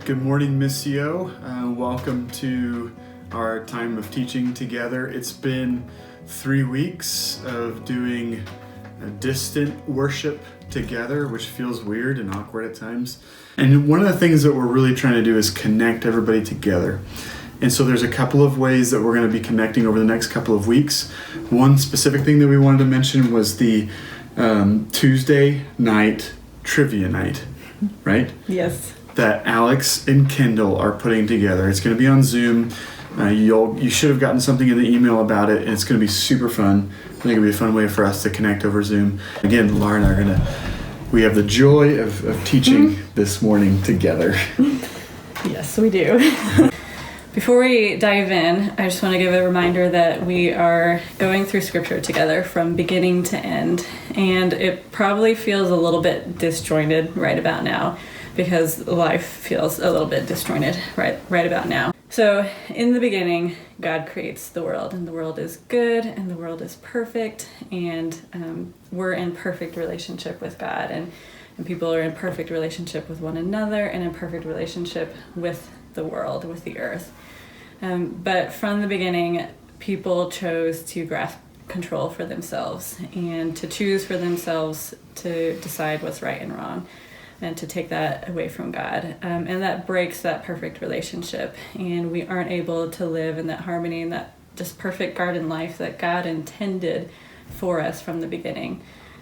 Good morning, Missio. Welcome to our time of teaching together. It's been 3 weeks of doing a distant worship together, which feels weird and awkward at times. And one of the things that we're really trying to do is connect everybody together. And so there's a couple of ways that we're going to be connecting over the next couple of weeks. One specific thing that we wanted to mention was the Tuesday night trivia night, right? Yes. That Alex and Kendall are putting together. It's going to be on Zoom. You should have gotten something in the email about it, and it's going to be super fun. I think it'll be a fun way for us to connect over Zoom. Again, Laura and I are we have the joy of teaching this morning together. Yes, we do. Before we dive in, I just want to give a reminder that we are going through scripture together from beginning to end, and it probably feels a little bit disjointed right about now because life feels a little bit disjointed right about now. So in the beginning, God creates the world, and the world is good, and the world is perfect, and we're in perfect relationship with God, and people are in perfect relationship with one another, and in perfect relationship with the world, with the earth. But from the beginning, people chose to grasp control for themselves and to choose for themselves to decide what's right and wrong, and to take that away from God. And that breaks that perfect relationship, and we aren't able to live in that harmony and that just perfect garden life that God intended for us from the beginning.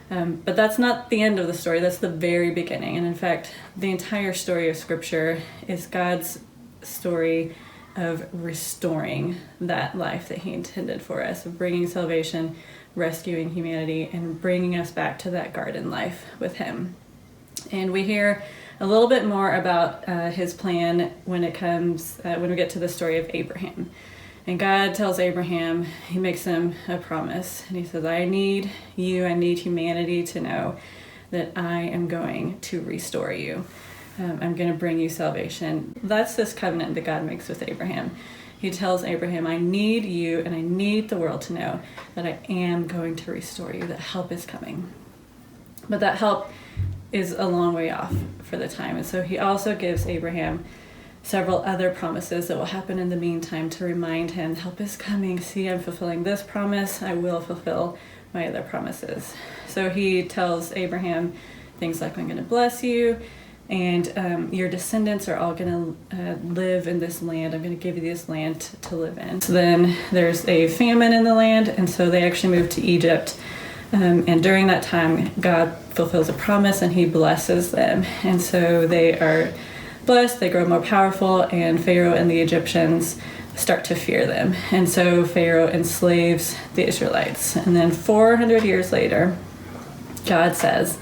But that's not the end of the story, that's the very beginning. And in fact, the entire story of Scripture is God's story of restoring that life that He intended for us, of bringing salvation, rescuing humanity, and bringing us back to that garden life with Him. And we hear a little bit more about His plan when we get to the story of Abraham. And God tells Abraham, He makes him a promise, and He says, I need humanity to know that I am going to restore you. I'm going to bring you salvation. That's this covenant that God makes with Abraham. He tells Abraham, I need you and I need the world to know that I am going to restore you, that help is coming. But that help is a long way off for the time. And so He also gives Abraham several other promises that will happen in the meantime to remind him, help is coming. See, I'm fulfilling this promise. I will fulfill my other promises. So He tells Abraham things like, I'm going to bless you, and your descendants are all going to live in this land. I'm going to give you this land to live in. So then there's a famine in the land, and so they actually move to Egypt. And during that time, God fulfills a promise, and He blesses them. And so they are blessed, they grow more powerful, and Pharaoh and the Egyptians start to fear them. And so Pharaoh enslaves the Israelites. And then 400 years later, God says,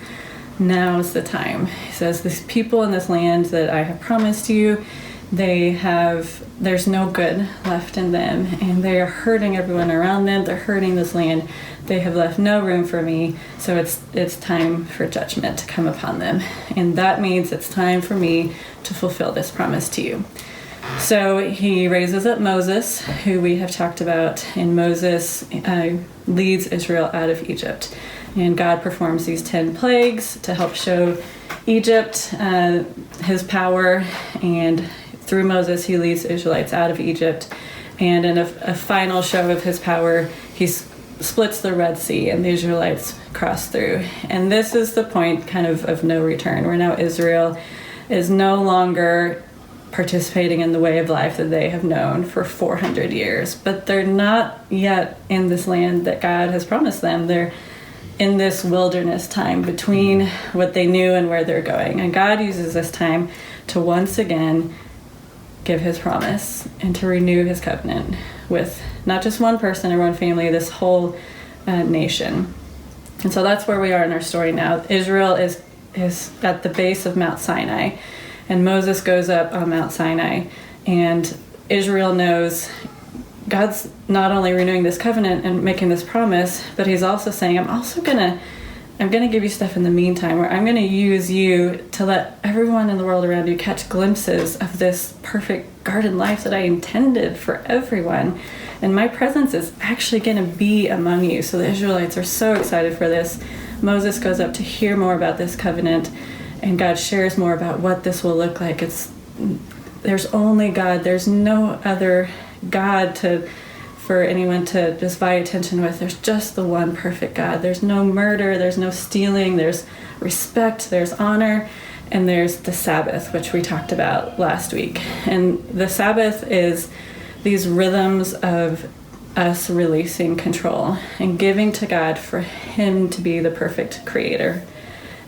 now's the time. He says, these people in this land that I have promised you, there's no good left in them, and they are hurting everyone around them. They're hurting this land. They have left no room for me, so it's time for judgment to come upon them. And that means it's time for me to fulfill this promise to you. So He raises up Moses, who we have talked about, and Moses leads Israel out of Egypt. And God performs these 10 plagues to help show Egypt His power, and through Moses He leads the Israelites out of Egypt. And in a final show of His power, He splits the Red Sea, and the Israelites cross through. And this is the point kind of no return, where now Israel is no longer participating in the way of life that they have known for 400 years. But they're not yet in this land that God has promised them. They're in this wilderness time between what they knew and where they're going. And God uses this time to once again give His promise and to renew His covenant with not just one person or one family, this whole nation. And so that's where we are in our story now. Israel is at the base of Mount Sinai, and Moses goes up on Mount Sinai, and Israel knows God's not only renewing this covenant and making this promise, but He's also saying, I'm going to give you stuff in the meantime, where I'm going to use you to let everyone in the world around you catch glimpses of this perfect garden life that I intended for everyone. And my presence is actually going to be among you. So the Israelites are so excited for this. Moses goes up to hear more about this covenant, and God shares more about what this will look like. It's there's only God. There's no other God for anyone to just vie attention with. There's just the one perfect God. There's no murder, there's no stealing, there's respect, there's honor, and there's the Sabbath, which we talked about last week. And the Sabbath is these rhythms of us releasing control and giving to God for Him to be the perfect creator.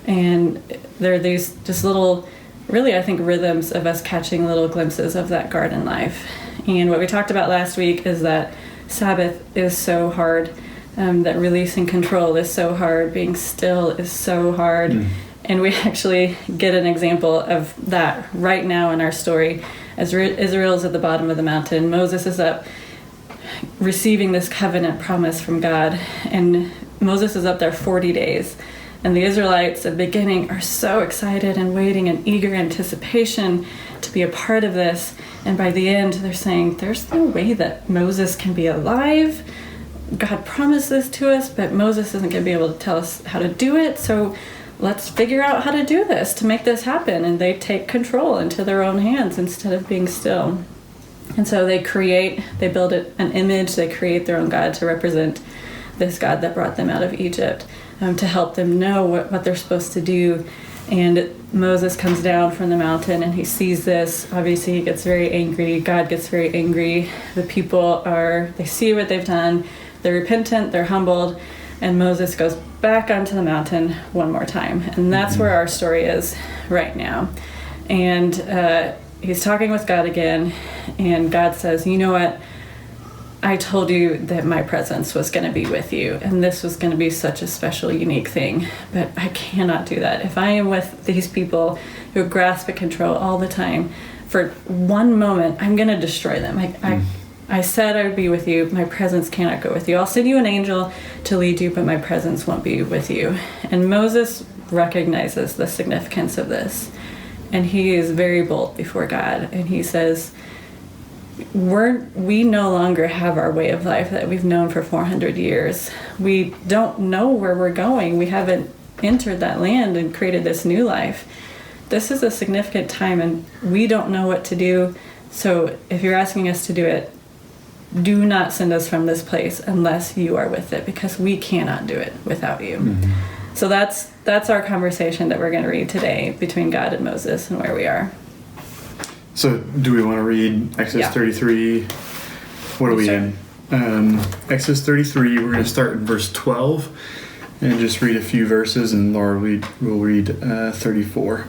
And there are these just little, really, I think, rhythms of us catching little glimpses of that garden life. And what we talked about last week is that Sabbath is so hard, that releasing control is so hard, being still is so hard. And we actually get an example of that right now in our story. As Israel's at the bottom of the mountain, Moses is up receiving this covenant promise from God, and Moses is up there 40 days. And the Israelites at the beginning are so excited and waiting in eager anticipation to be a part of this. And by the end, they're saying, there's no way that Moses can be alive. God promised this to us, but Moses isn't going to be able to tell us how to do it. So let's figure out how to do this to make this happen. And they take control into their own hands instead of being still. And so they build an image, they create their own God to represent this God that brought them out of Egypt, to help them know what they're supposed to do. And Moses comes down from the mountain and he sees this. Obviously, he gets very angry. God gets very angry. The people they see what they've done. They're repentant, they're humbled, and Moses goes back onto the mountain one more time. And that's where our story is right now. And he's talking with God again, and God says, you know what? I told you that my presence was going to be with you, and this was going to be such a special, unique thing, but I cannot do that. If I am with these people who grasp at control all the time, for one moment, I'm going to destroy them. I said I would be with you. My presence cannot go with you. I'll send you an angel to lead you, but my presence won't be with you. And Moses recognizes the significance of this, and he is very bold before God, and he says, we no longer have our way of life that we've known for 400 years. We don't know where we're going. We haven't entered that land and created this new life. This is a significant time, and we don't know what to do. So if you're asking us to do it, do not send us from this place unless you are with it, because we cannot do it without you. So that's our conversation that we're going to read today between God and Moses and where we are. So do we want to read Exodus 33? What are we in? Exodus 33, we're going to start in verse 12 and just read a few verses, and Laura will read 34.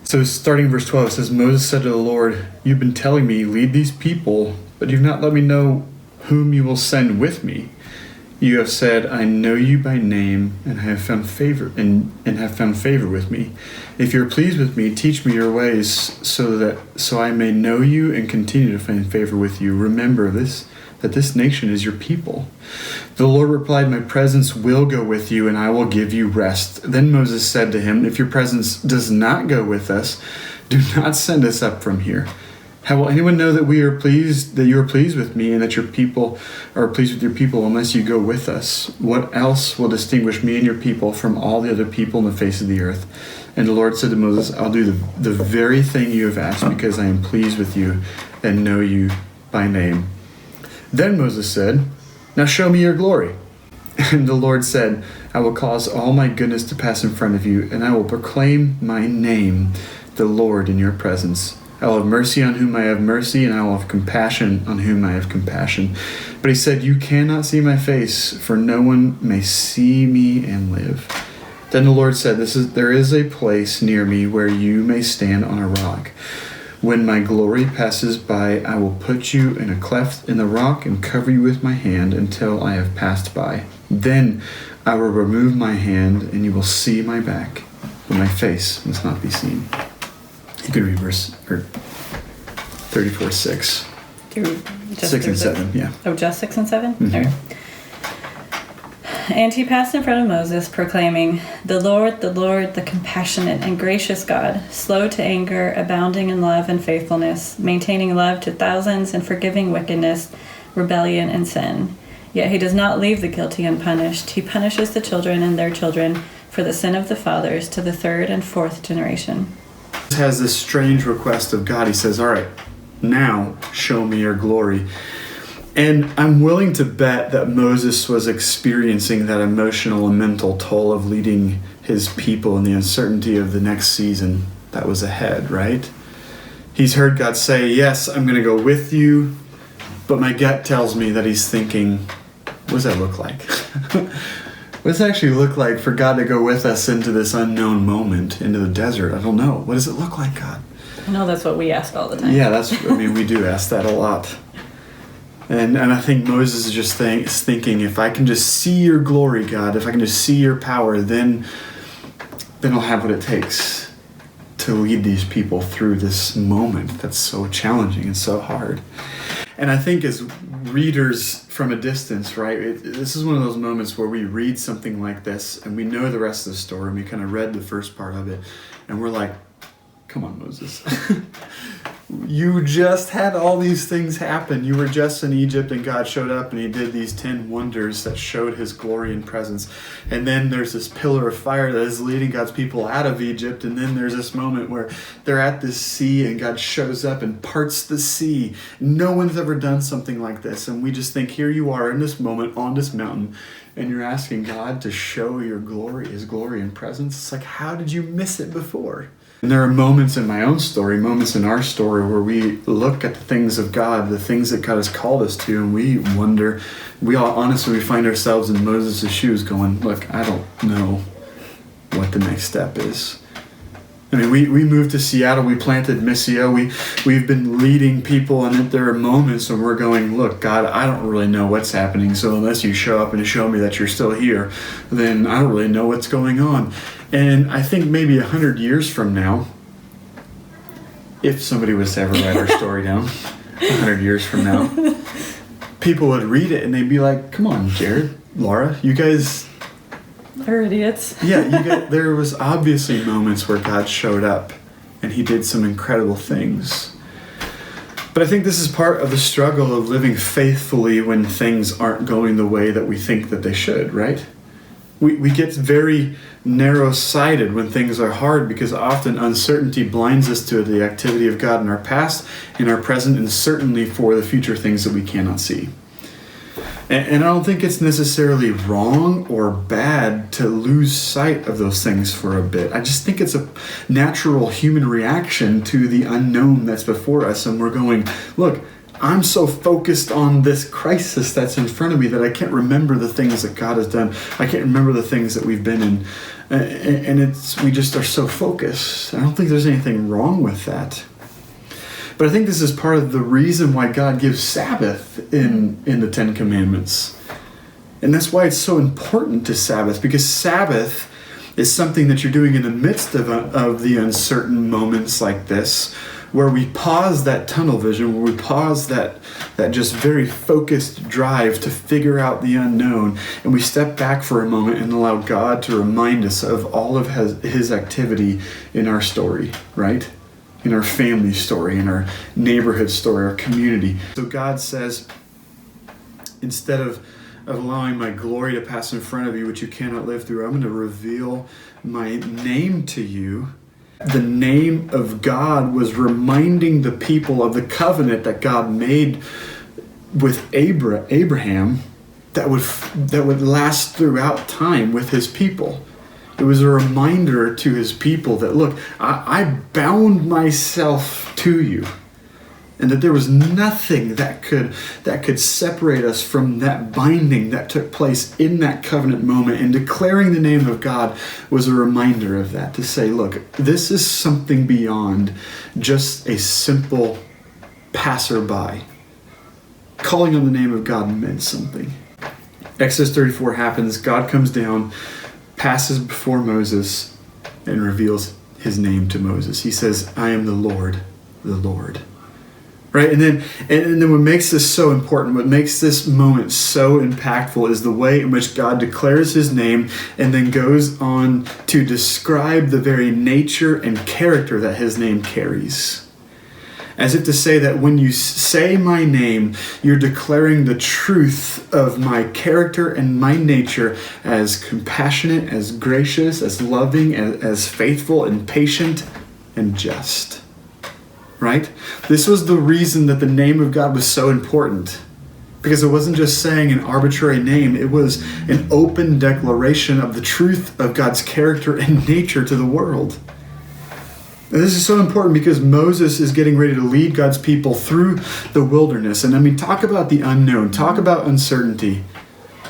So starting in verse 12, it says, Moses said to the Lord, you've been telling me, lead these people, but you've not let me know whom you will send with me. You have said, I know you by name and have found favor with me. If you're pleased with me, teach me your ways so I may know you and continue to find favor with you. Remember that this nation is your people. The Lord replied, my presence will go with you and I will give you rest. Then Moses said to him, if your presence does not go with us, do not send us up from here. How will anyone know that you are pleased with me and that your people are pleased with your people unless you go with us? What else will distinguish me and your people from all the other people on the face of the earth? And the Lord said to Moses, I'll do the very thing you have asked because I am pleased with you and know you by name. Then Moses said, now show me your glory. And the Lord said, I will cause all my goodness to pass in front of you, and I will proclaim my name, the Lord, in your presence. I will have mercy on whom I have mercy, and I will have compassion on whom I have compassion. But he said, you cannot see my face, for no one may see me and live. Then the Lord said, there is a place near me where you may stand on a rock. When my glory passes by, I will put you in a cleft in the rock and cover you with my hand until I have passed by. Then I will remove my hand, and you will see my back, but my face must not be seen. You can read verse 34, 6. 6 and 7, yeah. Oh, just 6 and 7? Mm-hmm. Okay. And he passed in front of Moses, proclaiming, the Lord, the compassionate and gracious God, slow to anger, abounding in love and faithfulness, maintaining love to thousands and forgiving wickedness, rebellion, and sin. Yet he does not leave the guilty unpunished. He punishes the children and their children for the sin of the fathers to the third and fourth generation. Has this strange request of God. He says, all right, now show me your glory. And I'm willing to bet that Moses was experiencing that emotional and mental toll of leading his people in the uncertainty of the next season that was ahead, right? He's heard God say, yes, I'm going to go with you, but my gut tells me that he's thinking, what does that look like? What does it actually look like for God to go with us into this unknown moment, into the desert? I don't know. What does it look like, God? I know that's what we ask all the time. Yeah, we do ask that a lot. And I think Moses is just thinking, if I can just see your glory, God, if I can just see your power, then I'll have what it takes to lead these people through this moment that's so challenging and so hard. And I think as readers from a distance, right, this is one of those moments where we read something like this and we know the rest of the story and we kind of read the first part of it and we're like, come on, Moses. You just had all these things happen. You were just in Egypt and God showed up and he did these 10 wonders that showed his glory and presence. And then there's this pillar of fire that is leading God's people out of Egypt. And then there's this moment where they're at this sea and God shows up and parts the sea. No one's ever done something like this. And we just think, here you are in this moment on this mountain and you're asking God to show your glory, his glory and presence. It's like, how did you miss it before? And there are moments in my own story, moments in our story where we look at the things of God, the things that God has called us to, and we wonder, we find ourselves in Moses' shoes going, look, I don't know what the next step is. I mean, we moved to Seattle, we planted Missio, we've been leading people, and there are moments when we're going, look, God, I don't really know what's happening, so unless you show up and show me that you're still here, then I don't really know what's going on. And I think maybe 100 years from now, if somebody was to ever write our story down, 100 years from now, people would read it and they'd be like, come on, Jared, Laura, you guys... They're idiots. Yeah, there was obviously moments where God showed up and he did some incredible things. But I think this is part of the struggle of living faithfully when things aren't going the way that we think that they should, right? We get very narrow-sighted when things are hard because often uncertainty blinds us to the activity of God in our past, in our present, and certainly for the future things that we cannot see. And I don't think it's necessarily wrong or bad to lose sight of those things for a bit. I just think it's a natural human reaction to the unknown that's before us. And we're going, look, I'm so focused on this crisis that's in front of me that I can't remember the things that God has done. I can't remember the things that we've been in. And we just are so focused. I don't think there's anything wrong with that. But I think this is part of the reason why God gives Sabbath in the Ten Commandments. And that's why it's so important to Sabbath, because Sabbath is something that you're doing in the midst of the uncertain moments like this, where we pause that tunnel vision, where we pause that just very focused drive to figure out the unknown, and we step back for a moment and allow God to remind us of all of his activity in our story, right? In our family story, in our neighborhood story, our community. So God says, instead of allowing my glory to pass in front of you, which you cannot live through, I'm going to reveal my name to you. The name of God was reminding the people of the covenant that God made with Abraham that would last throughout time with his people. It was a reminder to his people that, look, I bound myself to you, and that there was nothing that could separate us from that binding that took place in that covenant moment. And declaring the name of God was a reminder of that, to say, look, this is something beyond just a simple passerby. Calling on the name of God meant something. Exodus 34 happens, God comes down, passes before Moses, and reveals his name to Moses. He says, I am the Lord. Right? And then what makes this so important, what makes this moment so impactful, is the way in which God declares his name and then goes on to describe the very nature and character that his name carries. As if to say that when you say my name, you're declaring the truth of my character and my nature as compassionate, as gracious, as loving, as faithful and patient, and just. Right? This was the reason that the name of God was so important. Because it wasn't just saying an arbitrary name, it was an open declaration of the truth of God's character and nature to the world. And this is so important because Moses is getting ready to lead God's people through the wilderness. And I mean, talk about the unknown, talk about uncertainty.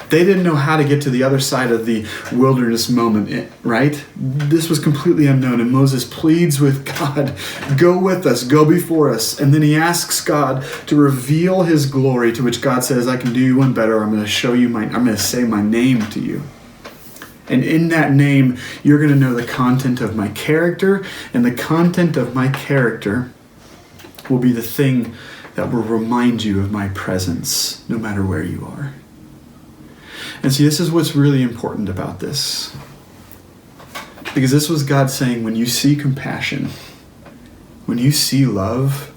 They didn't know how to get to the other side of the wilderness moment, right? This was completely unknown. And Moses pleads with God, go with us, go before us. And then he asks God to reveal his glory, to which God says, I can do you one better. I'm going to say my name to you. And in that name, you're going to know the content of my character. And the content of my character will be the thing that will remind you of my presence, no matter where you are. And see, this is what's really important about this. Because this was God saying, when you see compassion, when you see love,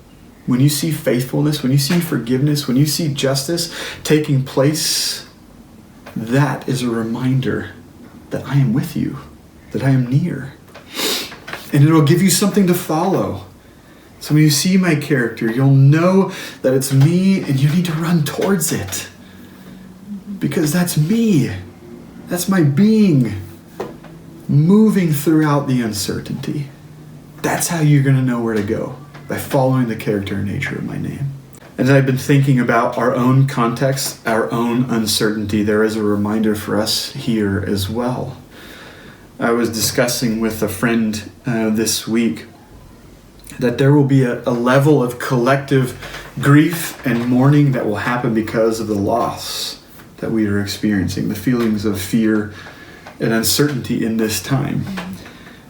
when you see faithfulness, when you see forgiveness, when you see justice taking place, that is a reminder that I am with you, that I am near. And it'll give you something to follow. So when you see my character, you'll know that it's me and you need to run towards it. Because that's me. That's my being moving throughout the uncertainty. That's how you're going to know where to go, by following the character and nature of my name. As I've been thinking about our own context, our own uncertainty, there is a reminder for us here as well. I was discussing with a friend this week that there will be a level of collective grief and mourning that will happen because of the loss that we are experiencing, the feelings of fear and uncertainty in this time.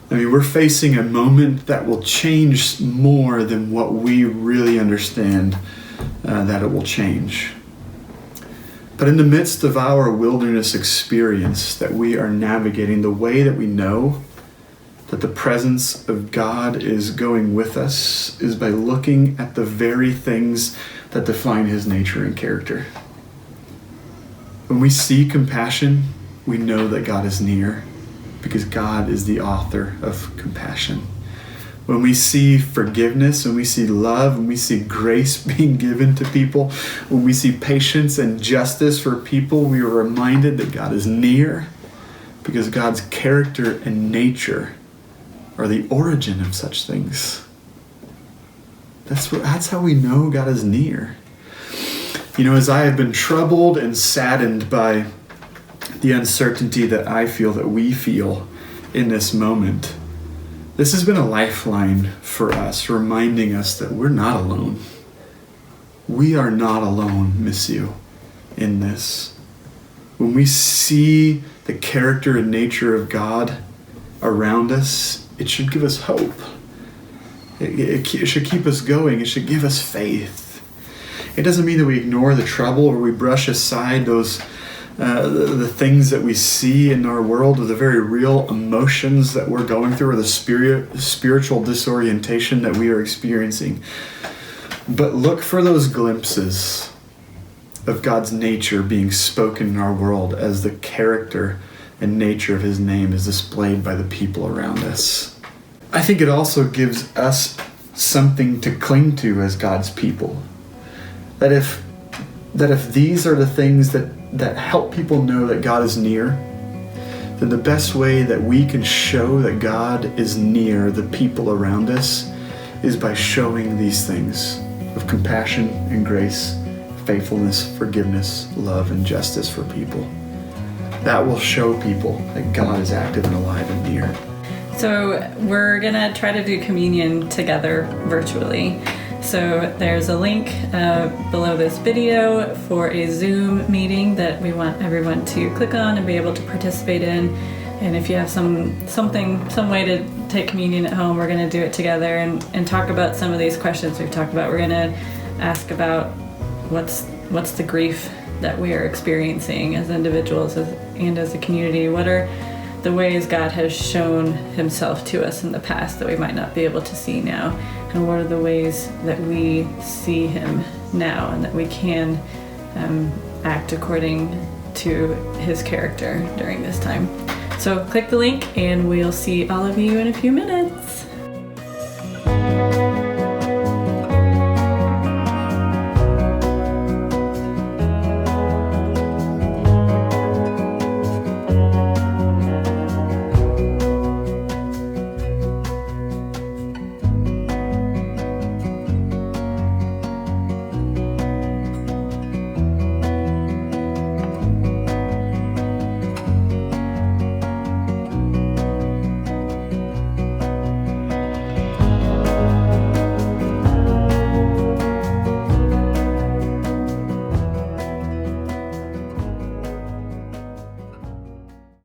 I mean, we're facing a moment that will change more than what we really understand that it will change. But in the midst of our wilderness experience that we are navigating, the way that we know that the presence of God is going with us is by looking at the very things that define his nature and character. When we see compassion, we know that God is near because God is the author of compassion. When we see forgiveness, when we see love, when we see grace being given to people, when we see patience and justice for people, we are reminded that God is near because God's character and nature are the origin of such things. That's how we know God is near. You know, as I have been troubled and saddened by the uncertainty that I feel, that we feel in this moment, this has been a lifeline for us, reminding us that we're not alone. We are not alone, Missio, in this. When we see the character and nature of God around us, it should give us hope. It should keep us going. It should give us faith. It doesn't mean that we ignore the trouble or we brush aside those the things that we see in our world, or the very real emotions that we're going through, or the spiritual disorientation that we are experiencing. But look for those glimpses of God's nature being spoken in our world as the character and nature of his name is displayed by the people around us. I think it also gives us something to cling to as God's people. That if these are the things that help people know that God is near, then the best way that we can show that God is near the people around us is by showing these things of compassion and grace, faithfulness, forgiveness, love, and justice for people. That will show people that God is active and alive and near. So we're gonna try to do communion together virtually. So there's a link below this video for a Zoom meeting that we want everyone to click on and be able to participate in. And if you have some way to take communion at home, we're going to do it together and talk about some of these questions we've talked about. We're going to ask about what's the grief that we are experiencing as individuals and as a community. What are the ways God has shown himself to us in the past that we might not be able to see now? And what are the ways that we see him now and that we can act according to his character during this time? So click the link and we'll see all of you in a few minutes.